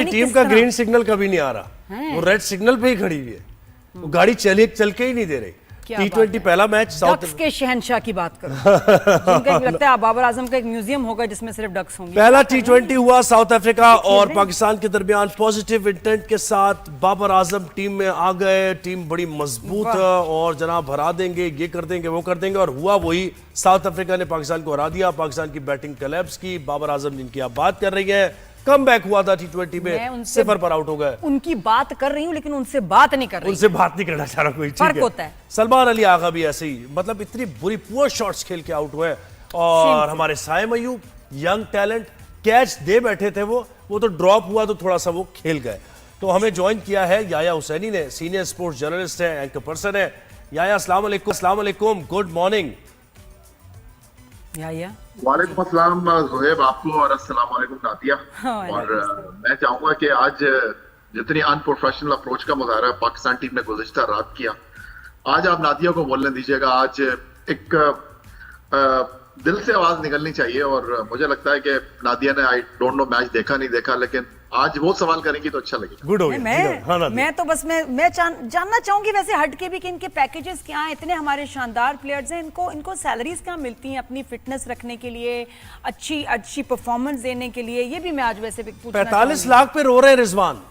हमारी टीम का green signal कभी नहीं आ रहा, वो रेड सिग्नल पे ही खड़ी हुई है, वो गाड़ी चल के ही नहीं दे रही। T20 पहला मैच डक्स के शहंशाह की बात करो जिनका लगता है बाबर आजम का एक म्यूजियम होगा जिसमें सिर्फ डक्स होंगे। पहला T20 हुआ साउथ अफ्रीका और पाकिस्तान के दरमियान, पॉजिटिव इंटेंट के साथ बाबर आजम टीम में आ गए। टीम बड़ी मजबूत है और जनाब हरा देंगे, ये कर देंगे, वो कर देंगे, और हुआ वही। साउथ अफ्रीका ने पाकिस्तान को हरा दिया, पाकिस्तान की बैटिंग कोलैप्स की। बाबर आजम जिनकी आप बात कर रही है, कम बैक हुआ था T20 में, 0 पर आउट हो गए। उनकी बात कर रही हूँ लेकिन उनसे बात नहीं कर रही, उनसे बात नहीं करना चाह रहा कोई, फर्क होता है। सलमान अली आगा भी ऐसे ही, मतलब इतनी बुरी पुअर शॉट्स खेल के आउट हुए। और हमारे Saim Ayub young talent, catch दे बैठे थे, वो तो ड्रॉप हुआ तो थोड़ा सा वो खेल गए। तो हमें ज्वाइन किया है याया हुसैनी ने, सीनियर स्पोर्ट्स जर्नलिस्ट है, एंकर पर्सन है। याया अस्सलाम वालेकुम, गुड मॉर्निंग। याया वालेकुम अस्सलाम ज़ुहैब आपको, और अस्सलाम वालेकुम नादिया। और मैं चाहूंगा कि आज जितनी अनप्रोफेशनल अप्रोच का मुजाहरा पाकिस्तान टीम ने गुज़िश्ता रात किया, आज आप नादिया को बोलने दीजिएगा। आज एक दिल से आवाज निकलनी चाहिए। और मुझे लगता है कि नादिया ने, आई डोंट नो मैच देखा नहीं देखा, लेकिन आज वो सवाल करेंगी तो अच्छा लगेगा। गुड हो गया। मैं तो बस मैं जानना चाहूंगी वैसे हट के भी कि इनके पैकेजेस क्या हैं। इतने हमारे शानदार प्लेयर्स हैं, इनको सैलरीज क्या मिलती हैं अपनी फिटनेस रखने के लिए, अच्छी परफॉर्मेंस देने के लिए? ये भी मैं आज वैसे पूछना 45 लाख पे रो रहे हैं रिजवान,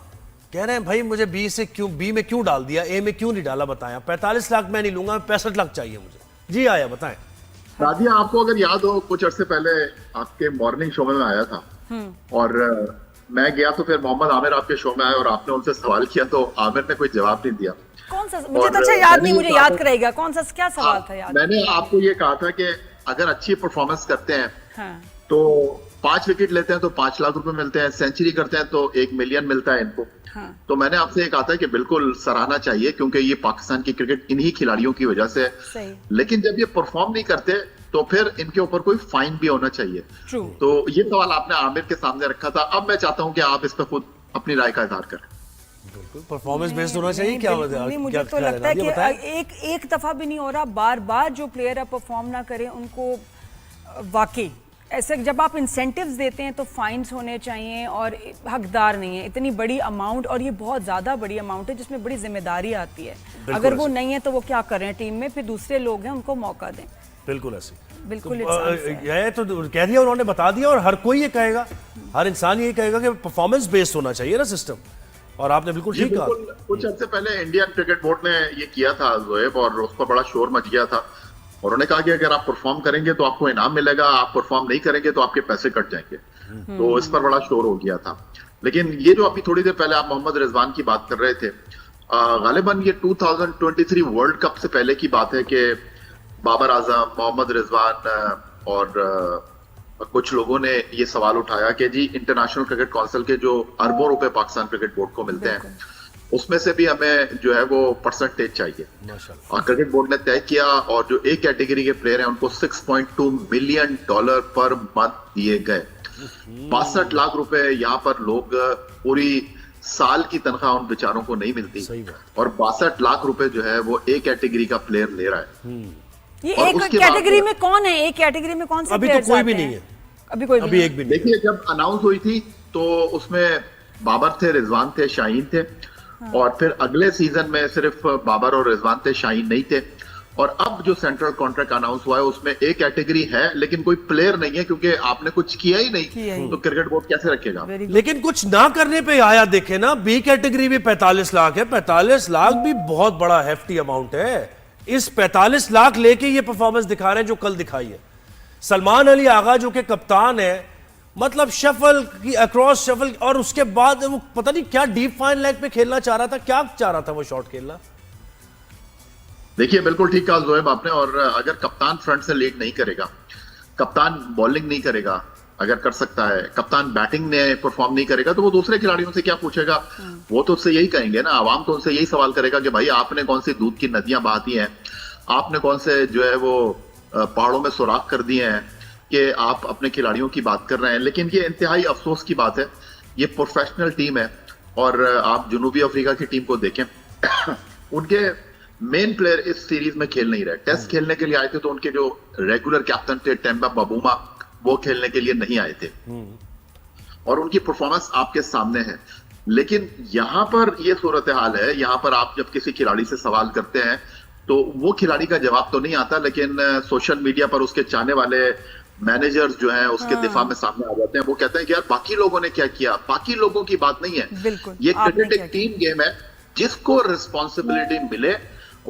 कह रहे हैं भाई मुझे बी में क्यों डाल दिया, ए में क्यों नहीं डाला, बताया। 45 लाख मैं नहीं लूंगा, 65 लाख चाहिए मुझे। जी आया बताएं। नादिया, आपको अगर याद हो, कुछ अर्से पहले आपके मॉर्निंग शो में मैं आया था और मैं गया तो फिर मोहम्मद आमिर आपके शो में आए और आपने उनसे सवाल किया तो आमिर ने कोई जवाब नहीं दिया। कौन सा? मुझे तो अच्छा याद नहीं, मुझे याद कराएगा कौन सा, क्या सवाल था याद? मैंने आपको ये कहा था कि अगर अच्छी परफॉर्मेंस करते हैं तो 5 विकेट लेते हैं तो 5 लाख रुपए मिलते हैं, सेंचुरी करते हैं तो 1 मिलियन मिलता है इनको। तो मैंने आपसे ये कहा था कि बिल्कुल सराहना चाहिए, क्योंकि ये पाकिस्तान की क्रिकेट इन्हीं खिलाड़ियों की वजह से। लेकिन जब ये परफॉर्म नहीं करते तो फिर इनके ऊपर कोई फाइन भी होना चाहिए। तो ये सवाल आपने आमिर के सामने रखा था। अब मैं चाहता हूं कि आप इस पर खुद अपनी राय का इजहार करें। बिल्कुल परफॉर्मेंस बेस्ड होना चाहिए। क्या मुझे तो लगता है कि एक दफा भी नहीं हो रहा, बार बार जो प्लेयर परफॉर्म ना करें उनको वाकई ऐसे जब आप इंसेंटिव्स देते हैं तो फाइन्स होने चाहिए, और हकदार नहीं है इतनी बड़ी अमाउंट, और ये बहुत ज़्यादा बड़ी अमाउंट है जिसमें बड़ी जिम्मेदारी आती है। अगर वो नहीं है तो वो क्या करें टीम में, फिर दूसरे लोग हैं उनको मौका दें। बिल्कुल ऐसे, बिल्कुल ये तो कह दिया उन्होंने, बता दिया, और हर कोई ये कहेगा, हर इंसान ये कहेगा कि परफॉर्मेंस बेस्ड होना चाहिए ना सिस्टम। और आपने बिल्कुल ठीक कहा। कुछ अर्से पहले इंडियन क्रिकेट बोर्ड ने ये किया था ज़ुहैब, और उस पर बड़ा शोर मच गया था। और उन्होंने कहा कि अगर आप परफॉर्म करेंगे तो आपको इनाम मिलेगा, आप परफॉर्म नहीं करेंगे तो आपके पैसे कट जाएंगे। तो इस पर बड़ा शोर हो गया था। लेकिन ये जो अभी थोड़ी देर पहले आप मोहम्मद रिजवान की बात कर रहे थे, गालिबन ये 2023 वर्ल्ड कप से पहले की बात है कि बाबर आजम, मोहम्मद रिजवान और कुछ लोगों ने ये सवाल उठाया कि जी इंटरनेशनल क्रिकेट काउंसिल के जो अरबों रुपए पाकिस्तान क्रिकेट बोर्ड को मिलते हैं, उसमें से भी हमें जो है वो परसेंटेज चाहिए। और क्रिकेट बोर्ड ने तय किया, और जो ए कैटेगरी के प्लेयर हैं उनको $6.2 मिलियन पर मंथ दिए गए। 62 लाख रुपए यहाँ पर लोग पूरी साल की तनख्वाह उन बेचारों को नहीं मिलती, और 62 लाख रुपए जो है वो ए कैटेगरी का प्लेयर ले रहा है। ये एक कैटेगरी में कौन है? एक कैटेगरी में कौन से अभी तो कोई भी नहीं है, अभी एक भी नहीं। देखिए, जब अनाउंस हुई थी तो उसमें बाबर थे, रिजवान थे, शाहीन थे। और फिर अगले सीजन में सिर्फ बाबर और रिजवान थे, शाहीन नहीं थे। और अब जो सेंट्रल कॉन्ट्रैक्ट अनाउंस हुआ है उसमें एक कैटेगरी है लेकिन कोई प्लेयर नहीं है, क्योंकि आपने कुछ किया ही नहीं तो क्रिकेट बोर्ड कैसे रखेगा? लेकिन कुछ ना करने पे आया, देखे ना, बी कैटेगरी भी 45 लाख है। 45 लाख भी बहुत बड़ा हेफ्टी अमाउंट है। इस 45 लाख लेके ये परफॉर्मेंस दिखा रहे हैं जो कल दिखाई है। सलमान अली आगा जो कि कप्तान है, मतलब शफल की अक्रॉस शफल, और उसके बाद वो पता नहीं क्या डीप फाइन लेग पे खेलना चाह रहा था, क्या चाह रहा था वो शॉट खेलना। देखिए, बिल्कुल ठीक कहा ज़ुहैब आपने। और अगर कप्तान फ्रंट से लीड नहीं करेगा, कप्तान बॉलिंग नहीं करेगा, अगर कर सकता है, कप्तान बैटिंग में परफॉर्म नहीं करेगा, तो वो दूसरे खिलाड़ियों से क्या पूछेगा? वो तो उससे यही कहेंगे ना, आवाम तो उनसे यही सवाल करेगा कि भाई आपने कौन सी दूध की नदियां बहाती हैं, आपने कौन से जो है वो पहाड़ों में सुराख कर दिए हैं कि आप अपने खिलाड़ियों की बात कर रहे हैं। लेकिन ये इंतहाई अफसोस की बात है, ये प्रोफेशनल टीम है। और आप जनूबी अफ्रीका की टीम को देखें, उनके मेन प्लेयर इस सीरीज में खेल नहीं रहे। टेस्ट खेलने के लिए आए थे तो उनके जो रेगुलर कैप्टन थे टेम्बा बबूमा, वो खेलने के लिए नहीं आए थे। और उनकी परफॉर्मेंस आपके सामने है। लेकिन यहाँ पर ये सूरत हाल है, यहाँ पर आप जब किसी खिलाड़ी से सवाल करते हैं तो वो खिलाड़ी का जवाब तो नहीं आता, लेकिन सोशल मीडिया पर उसके चाहने वाले मैनेजर्स जो हैं उसके दिफा में सामने आ जाते हैं। वो कहते हैं कि यार बाकी लोगों ने क्या किया, बाकी लोगों की बात नहीं है। ये क्रिकेट एक टीम गेम है, जिसको रिस्पॉन्सिबिलिटी मिले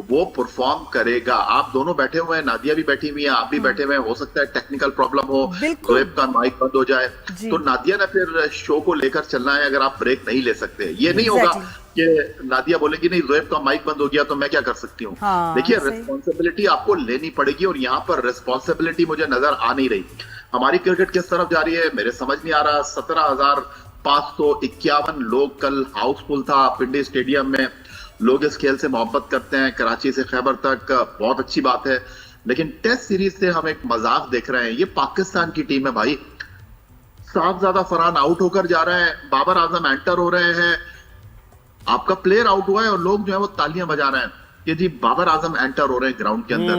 वो परफॉर्म करेगा। आप दोनों बैठे हुए हैं, नादिया भी बैठी हुई है, आप भी बैठे हुए हैं, हो सकता है टेक्निकल प्रॉब्लम हो, जोएब का माइक बंद हो जाए, तो नादिया ने फिर शो को लेकर चलना है। अगर आप ब्रेक नहीं ले सकते, ये नहीं होगा कि नादिया बोलेगी नहीं जोएब का माइक बंद हो गया तो मैं क्या कर सकती हूँ। देखिए, रिस्पॉन्सिबिलिटी आपको लेनी पड़ेगी, और यहाँ पर रिस्पॉन्सिबिलिटी मुझे नजर आ नहीं रही। हमारी क्रिकेट किस तरफ जा रही है मेरे समझ नहीं आ रहा। 17,551 लोग कल हाउसफुल था पिंडी स्टेडियम में। लोग इस खेल से मोहब्बत करते हैं, कराची से खैबर तक, बहुत अच्छी बात है। लेकिन टेस्ट सीरीज से हम एक मजाक देख रहे हैं। ये पाकिस्तान की टीम है भाई, साहबजादा फरहान आउट होकर जा रहे हैं, बाबर आजम एंटर हो रहे हैं, आपका प्लेयर आउट हुआ है और लोग जो है वो तालियां बजा रहे हैं कि जी बाबर आजम एंटर हो रहे हैं ग्राउंड के अंदर।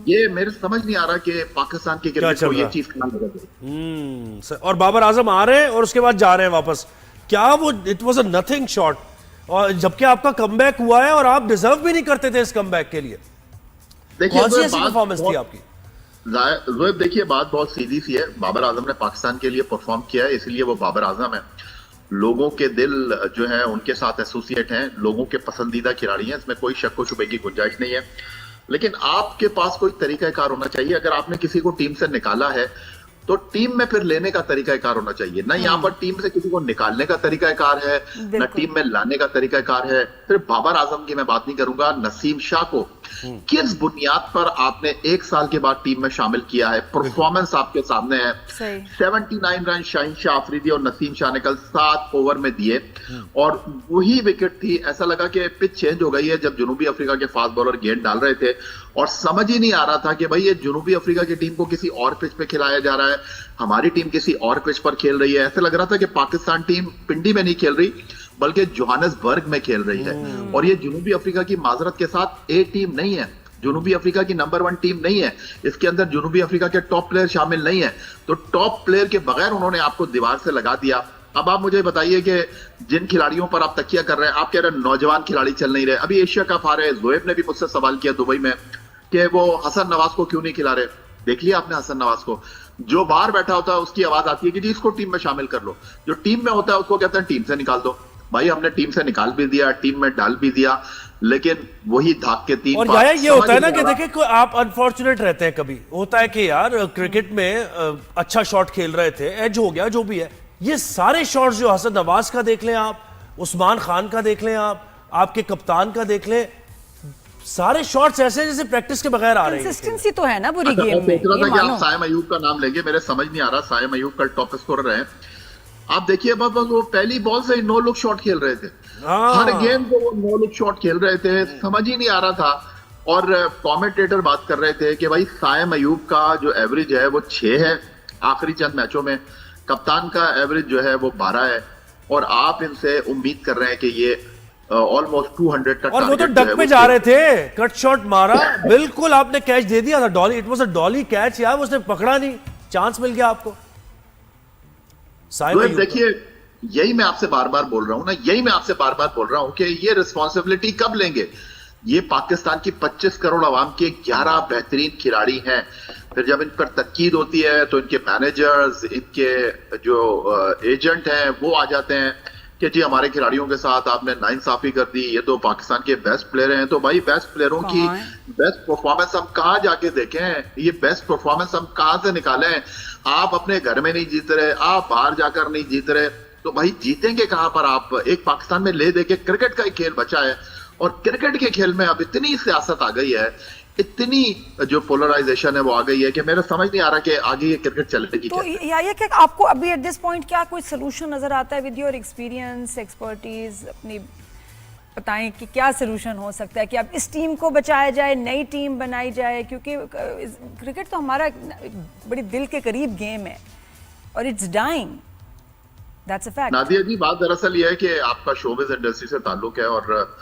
ये मेरे समझ नहीं आ रहा कि पाकिस्तान की क्रिकेट को ये चीज क्या लग रही है। और बाबर आजम आ रहे हैं और उसके बाद जा रहे हैं वापस। क्या वो it was a nothing shot, और जबकि आपका कमबैक हुआ है और आप डिजर्व भी नहीं करते थे इस कमबैक के लिए। देखिए कौन सी ऐसी परफॉर्मेंस थी आपकी? जोएब, देखिए बात बहुत सीधी सी है। बाबर आजम ने पाकिस्तान के लिए परफॉर्म किया है, इसलिए वो बाबर आजम है। लोगों के दिल जो है उनके साथ एसोसिएट हैं, लोगों के पसंदीदा खिलाड़ी हैं, इसमें कोई शक व शुबे की गुंजाइश नहीं है। लेकिन आपके पास कोई तरीकाकार होना चाहिए। अगर आपने किसी को टीम से निकाला है तो टीम में फिर लेने का तरीकाकार होना चाहिए ना। यहाँ पर टीम से किसी को निकालने का तरीकाकार है, ना टीम में लाने का तरीकाकार है। सिर्फ बाबर आजम की मैं बात नहीं करूंगा, नसीम शाह को किस बुनियाद पर आपने 1 साल के बाद टीम में शामिल किया है। परफॉर्मेंस आपके सामने है। 79 रन शाहीन शाह अफरीदी और नसीम शाह ने कल 7 ओवर में दिए, और वही विकेट थी। ऐसा लगा कि पिच चेंज हो गई है जब जनूबी अफ्रीका के फास्ट बॉलर गेंद डाल रहे थे, और समझ ही नहीं आ रहा था कि भाई ये जनूबी अफ्रीका की टीम को किसी और पिच पे खिलाया जा रहा है, हमारी टीम किसी और पिच पर खेल रही है। ऐसा लग रहा था कि पाकिस्तान टीम पिंडी में नहीं खेल रही बल्कि जोहानिसबर्ग में खेल रही है। और ये जनूबी अफ्रीका की माजरत के साथ ए टीम नहीं है, जनूबी अफ्रीका की नंबर 1 टीम नहीं है। इसके अंदर जनूबी अफ्रीका के टॉप प्लेयर शामिल नहीं है, तो टॉप प्लेयर के बगैर उन्होंने आपको दीवार से लगा दिया। अब आप मुझे बताइए कि जिन खिलाड़ियों पर आप तकिया कर रहे हैं, आप कह रहे हैं नौजवान खिलाड़ी चल नहीं रहे। अभी एशिया कप आ रहे हैं, जोएब ने भी मुझसे सवाल किया दुबई में कि वो हसन नवाज को क्यों नहीं खिला रहे। देख लिया आपने हसन नवाज को, जो बाहर बैठा होता है उसकी आवाज आती है कि जी इसको टीम में शामिल कर लो। जो टीम में होता है उसको कहते हैं टीम से निकाल दो। भाई हमने टीम से निकाल भी दिया, टीम में डाल भी दिया, लेकिन वही धाक के 3 और ये होता है ना कि देखिए आप अनफॉर्चुनेट रहते हैं। कभी होता है कि यार क्रिकेट में अच्छा शॉट खेल रहे थे, एज हो गया, जो भी है। ये सारे शॉट्स जो हसन नवाज का देख लें आप, उस्मान खान का देख लें आप, आपके कप्तान का देख लें, सारे शॉट्स ऐसे जैसे प्रैक्टिस के बगैर आ रहे हैं। कंसिस्टेंसी तो है ना पूरी गेम में। सोच रहा था कि आप साइम अयूब का नाम लेंगे, मेरे समझ नहीं आ रहा। साइम अयूब कल टॉप स्कोरर हैं। आप देखिए बस वो पहली बॉल से ही 9 लुक शॉट खेल रहे थे, हर गेम को वो 9 लुक शॉट खेल रहे थे। समझ ही नहीं आ रहा था। और कमेंटेटर बात कर रहे थे कि भाई साइम अयूब का जो एवरेज है वो 6 है आखिरी चंद मैचों में, कप्तान का एवरेज जो है वो 12 है, और आप इनसे उम्मीद कर रहे हैं कि ये ऑलमोस्ट 200 का, और वो तो डक पे जा रहे थे, कट शॉट मारा, बिल्कुल आपने कैच दे दिया था। Dolly, it was a Dolly catch यार, उसने पकड़ा नहीं, चांस मिल गया आपको। देखिए यही मैं आपसे बार बार बोल रहा हूं ना, यही मैं आपसे बार बार बोल रहा हूं कि ये रिस्पॉन्सिबिलिटी कब लेंगे। ये पाकिस्तान की 25 करोड़ आवाम के 11 बेहतरीन खिलाड़ी हैं। फिर जब इन पर तनकीद होती है तो इनके मैनेजर्स, इनके जो एजेंट हैं वो आ जाते हैं कि जी हमारे खिलाड़ियों के साथ आपने नाइंसाफी कर दी, ये तो पाकिस्तान के बेस्ट प्लेयर हैं। तो भाई बेस्ट प्लेयरों की बेस्ट परफॉर्मेंस हम कहाँ जाके देखें, ये बेस्ट परफॉर्मेंस हम कहाँ से निकालें। आप अपने घर में नहीं जीत रहे, आप बाहर जाकर नहीं जीत रहे, तो भाई जीतेंगे कहाँ पर आप। एक पाकिस्तान में ले दे के क्रिकेट का एक खेल बचा है, और क्रिकेट के खेल में अब इतनी सियासत आ गई है, इतनी जो पोलराइजेशन है वो आ गई है कि मेरा समझ नहीं आ रहा कि आगे ये क्रिकेट चलेगी। तो ये क्या आपको अभी एट दिस पॉइंट क्या कोई सोल्यूशन नजर आता है विद योर एक्सपीरियंस, एक्सपर्टीज? अपनी बताएं कि क्या सोल्यूशन हो सकता है कि अब इस टीम को बचाया जाए, नई टीम बनाई जाए, क्योंकि क्रिकेट तो हमारा बड़ी दिल के करीब गेम है और it's dying, that's a fact. Nadia ji, बात दरअसल ये है कि आपका शोबिज़ इंडस्ट्री से ताल्लुक है और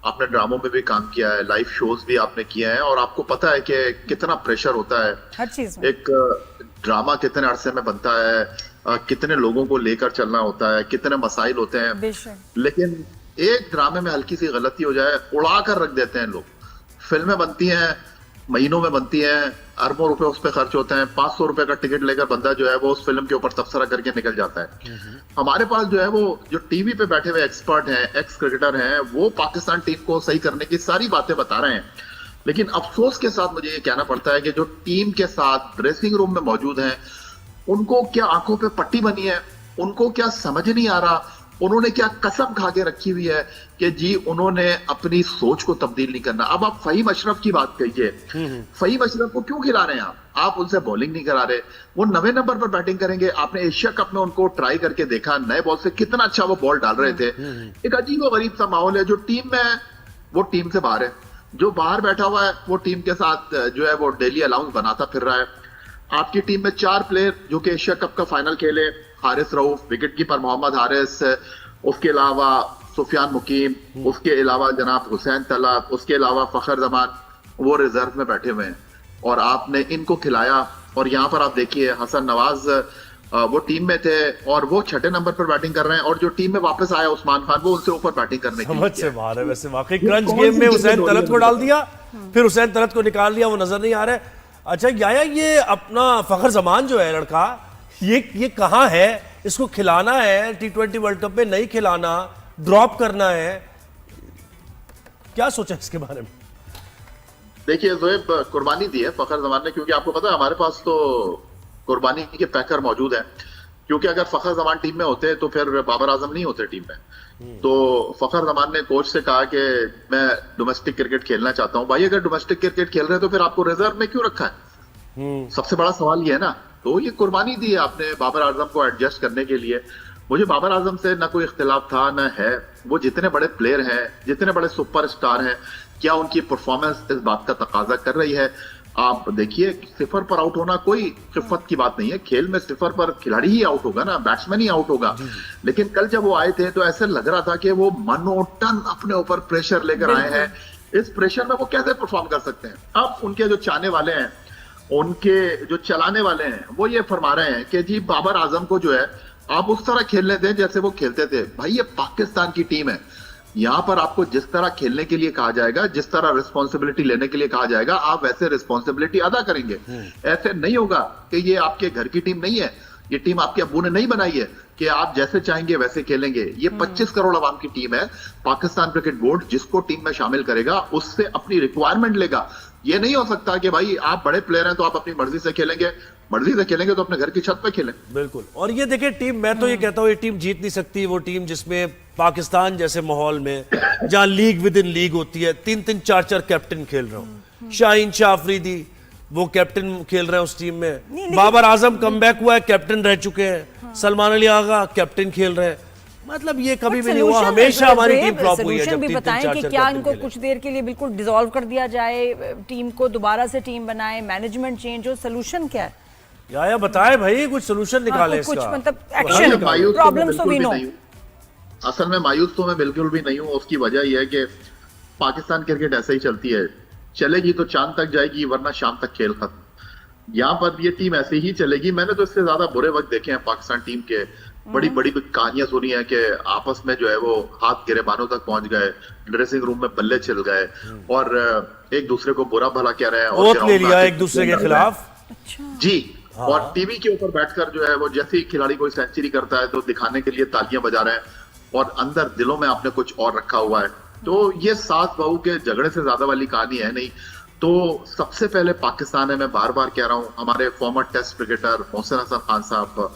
आपने ड्रामों में भी काम किया है, लाइव शोज भी आपने किए हैं, और आपको पता है कि कितना प्रेशर होता है हर चीज में। एक ड्रामा कितने अरसे में बनता है, कितने लोगों को लेकर चलना होता है, कितने मसाइल होते हैं। बेशक। लेकिन एक ड्रामे में हल्की सी गलती हो जाए, उड़ा कर रख देते हैं लोग। फिल्में बनती हैं, महीनों में बनती हैं, अरबों रुपए उस पर खर्च होते हैं, 500 रुपए का टिकट लेकर बंदा जो है वो उस फिल्म के ऊपर तबसरा करके निकल जाता है। हमारे पास जो है वो जो टीवी पे बैठे हुए एक्सपर्ट हैं, एक्स क्रिकेटर हैं, वो पाकिस्तान टीम को सही करने की सारी बातें बता रहे हैं। लेकिन अफसोस के साथ मुझे ये कहना पड़ता है कि जो टीम के साथ ड्रेसिंग रूम में मौजूद हैं, उनको क्या आंखों पे पट्टी बनी है, उनको क्या समझ नहीं आ रहा, उन्होंने क्या कसम खा के रखी हुई है कि जी उन्होंने अपनी सोच को तब्दील नहीं करना। अब आप फहीम अशरफ की बात कहिए, फहीम अशरफ को क्यों खिला रहे हैं आप उनसे बॉलिंग नहीं करा रहे। वो 9वें नंबर पर बैटिंग करेंगे। आपने एशिया कप में उनको ट्राई करके देखा, नए बॉल से कितना अच्छा वो बॉल डाल रहे थे। एक अजीब और गरीब सा माहौल है। जो टीम में है वो टीम से बाहर है, जो बाहर बैठा हुआ है वो टीम के साथ जो है वो डेली अलाउंस बनाता फिर रहा है। आपकी टीम में 4 प्लेयर जो कि एशिया कप का फाइनल खेले, हारिस रऊफ, विकेट कीपर मोहम्मद हारिस, उसके अलावा सुफियान मुकीम, उसके अलावा जनाब हुसैन तलब, उसके अलावा फखर जमान, वो रिजर्व में बैठे हुए हैं और आपने इनको खिलाया। और यहाँ पर आप देखिए हसन नवाज वो टीम में थे और वो 6ठे नंबर पर बैटिंग कर रहे हैं, और जो टीम में वापस आया उस्मान खान वो उनसे ऊपर बैटिंग करने के समझ से बाहर है। वैसे वाकई क्रंच गेम में हुसैन तलत को डाल दिया, फिर हुसैन तलत को निकाल दिया, वो नजर नहीं आ रहा है। अच्छा याया, ये अपना फखर जमान जो है लड़का, ये कहाँ है? इसको खिलाना है T20 वर्ल्ड कप में, नहीं खिलाना, ड्रॉप करना है, क्या सोचा इसके बारे में? देखिए जोएब, कुर्बानी दी है फखर जमान ने, क्योंकि आपको पता है हमारे पास तो कुर्बानी के पैकर मौजूद है। क्योंकि अगर फखर जमान टीम में होते तो फिर बाबर आजम नहीं होते टीम में। तो फखर जमान ने कोच से कहा कि मैं डोमेस्टिक क्रिकेट खेलना चाहता हूं। भाई अगर डोमेस्टिक क्रिकेट खेल रहे हैं तो फिर आपको रिजर्व में क्यों रखा है? सबसे बड़ा सवाल ये है ना। तो ये कुर्बानी दी है आपने बाबर आजम को एडजस्ट करने के लिए। मुझे बाबर आजम से ना कोई इख्तिलाफ था ना है। वो जितने बड़े प्लेयर हैं, जितने बड़े सुपरस्टार हैं, क्या उनकी परफॉर्मेंस इस बात का तकाजा कर रही है? आप देखिए, 0 पर आउट होना कोई खिफत की बात नहीं है। खेल में 0 पर खिलाड़ी ही आउट होगा ना, बैट्समैन ही आउट होगा। लेकिन कल जब वो आए थे तो ऐसे लग रहा था कि वो मनोटन अपने ऊपर प्रेशर लेकर आए हैं। इस प्रेशर में वो कैसे परफॉर्म कर सकते हैं? अब उनके जो चाहने वाले हैं, उनके जो चलाने वाले हैं, वो ये फरमा रहे हैं कि जी बाबर आजम को जो है आप उस तरह खेलने दें जैसे वो खेलते थे। भाई ये पाकिस्तान की टीम है, यहाँ पर आपको जिस तरह खेलने के लिए कहा जाएगा, जिस तरह रिस्पॉन्सिबिलिटी लेने के लिए कहा जाएगा, आप वैसे रिस्पॉन्सिबिलिटी अदा करेंगे। ऐसे नहीं होगा कि ये आपके घर की टीम नहीं है, ये टीम आपके अब्बू ने नहीं बनाई है कि आप जैसे चाहेंगे वैसे खेलेंगे। ये 25 करोड़ आवाम की टीम है। पाकिस्तान क्रिकेट बोर्ड जिसको टीम में शामिल करेगा उससे अपनी रिक्वायरमेंट लेगा। ये नहीं हो सकता कि भाई आप बड़े प्लेयर हैं तो आप अपनी मर्जी से खेलेंगे, मर्जी से खेलेंगे तो अपने घर की छत पे खेलें। बिल्कुल। और ये देखिए टीम, मैं तो ये कहता हूँ ये टीम जीत नहीं सकती। वो टीम जिसमें पाकिस्तान जैसे माहौल में, जहां लीग विद इन लीग होती है, 3-3 4-4 कैप्टन खेल रहा हूँ, शाहीन शाह अफरीदी वो कैप्टन खेल रहे हैं उस टीम में, बाबर आजम कमबैक हुआ है, कैप्टन रह चुके हैं, सलमान अली आगा कैप्टन खेल रहे हैं। मतलब ये कभी भी नहीं हुआ, हमेशा हमारी टीम फ्लॉप हुई है जब 3-3 4-4 क्या इनको कुछ देर के लिए बिल्कुल डिसॉल्व कर दिया जाए, टीम को दोबारा से टीम बनाए, मैनेजमेंट चेंज हो, सोल्यूशन क्या है? या बताए भाई, कुछ सोल्यूशन निकाले कुछ इसका। मतलब एक्शन, प्रॉब्लम्स तो वी नो। असल में मायूस तो मैं बिल्कुल भी नहीं हूँ। उसकी वजह यह है कि पाकिस्तान क्रिकेट ऐसे ही चलती है, चलेगी तो चांद तक जाएगी वरना शाम तक खेल खत्म। यहाँ पर ये टीम ऐसे ही चलेगी। मैंने तो इससे ज्यादा बुरे वक्त देखे हैं पाकिस्तान टीम के। बड़ी बड़ी कहानियां सुनी है कि आपस में जो है वो हाथ गिरेबानों तक पहुंच गए, ड्रेसिंग रूम में बल्ले छिल गए और एक दूसरे को बुरा भला कह रहे हैं और ले लिया एक दूसरे के खिलाफ। जी। और टीवी के ऊपर बैठकर जो है वो जैसे ही खिलाड़ी कोई सेंचुरी करता है तो दिखाने के लिए तालियां बजा रहे हैं और अंदर दिलों में आपने कुछ और रखा हुआ है। तो ये सास बहू के झगड़े से ज्यादा वाली कहानी है नहीं। तो सबसे पहले पाकिस्तान है, मैं बार बार कह रहा हूं, हमारे former test cricketer Mohsin Hasan Khan साहब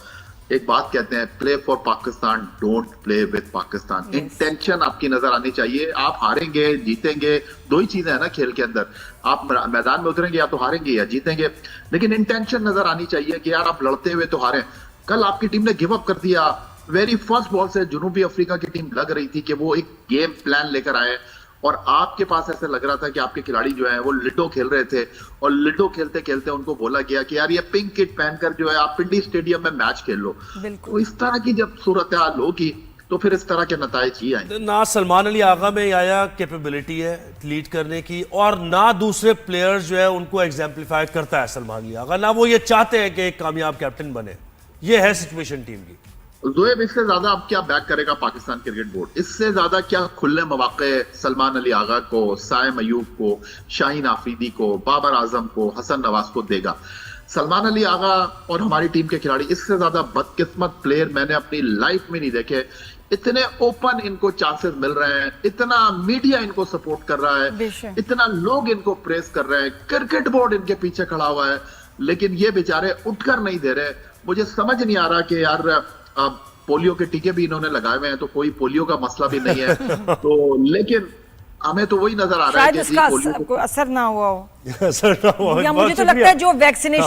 एक बात कहते हैं, play for Pakistan, don't play with Pakistan. Intention आपकी नजर आनी चाहिए। आप हारेंगे जीतेंगे, दो ही चीजें हैं ना खेल के अंदर। आप मैदान में उतरेंगे या तो हारेंगे या जीतेंगे, लेकिन इंटेंशन नजर आनी चाहिए कि यार आप लड़ते हुए तो हारे। कल आपकी टीम ने गिव अप कर दिया। वेरी फर्स्ट बॉल से जनूबी अफ्रीका की टीम लग रही थी कि वो एक गेम प्लान लेकर आए और आपके पास ऐसे लग रहा था कि आपके खिलाड़ी जो है वो लिडो खेल रहे थे और लिडो खेलते खेलते उनको बोला गया कि यार ये पिंक किट पहनकर जो है आप पिंडी स्टेडियम में मैच खेल लो। तो इस तरह की जब सूरत हाल होगी तो फिर इस तरह के नताइज ही आएंगे। ना सलमान अली आगा में आया कैपेबिलिटी है लीड करने की, और ना दूसरे प्लेयर्स जो है उनको एग्जाम्पलीफाई करता है सलमान अली आगा, ना वो ये चाहते हैं कि एक कामयाब कैप्टन बने। ये है सिचुएशन टीम की। जोएब, इससे ज्यादा अब क्या बैक करेगा पाकिस्तान क्रिकेट बोर्ड? इससे ज्यादा क्या खुले मौके सलमान अली आगा को, साइम अयूब को, शाहीन आफरीदी को, बाबर आजम को, हसन नवाज को देगा? सलमान अली आगा और हमारी टीम के खिलाड़ी, इससे ज्यादा बदकिस्मत प्लेयर मैंने अपनी लाइफ में नहीं देखे। इतने ओपन इनको चांसेस मिल रहे हैं, इतना मीडिया इनको सपोर्ट कर रहा है, इतना लोग इनको प्रेस कर रहे हैं, क्रिकेट बोर्ड इनके पीछे खड़ा हुआ है, लेकिन ये बेचारे उठकर नहीं दे रहे। मुझे समझ नहीं आ रहा कि यार अब पोलियो के टीके भी इन्होंने लगाए हुए हैं, तो कोई पोलियो का मसला भी नहीं है। तो लेकिन हमें तो वही नजर आ रहा है कि शायद इसका असर ना हुआ हो। असर ना हुआ। या मुझे तो लगता है जो वैक्सीनेशन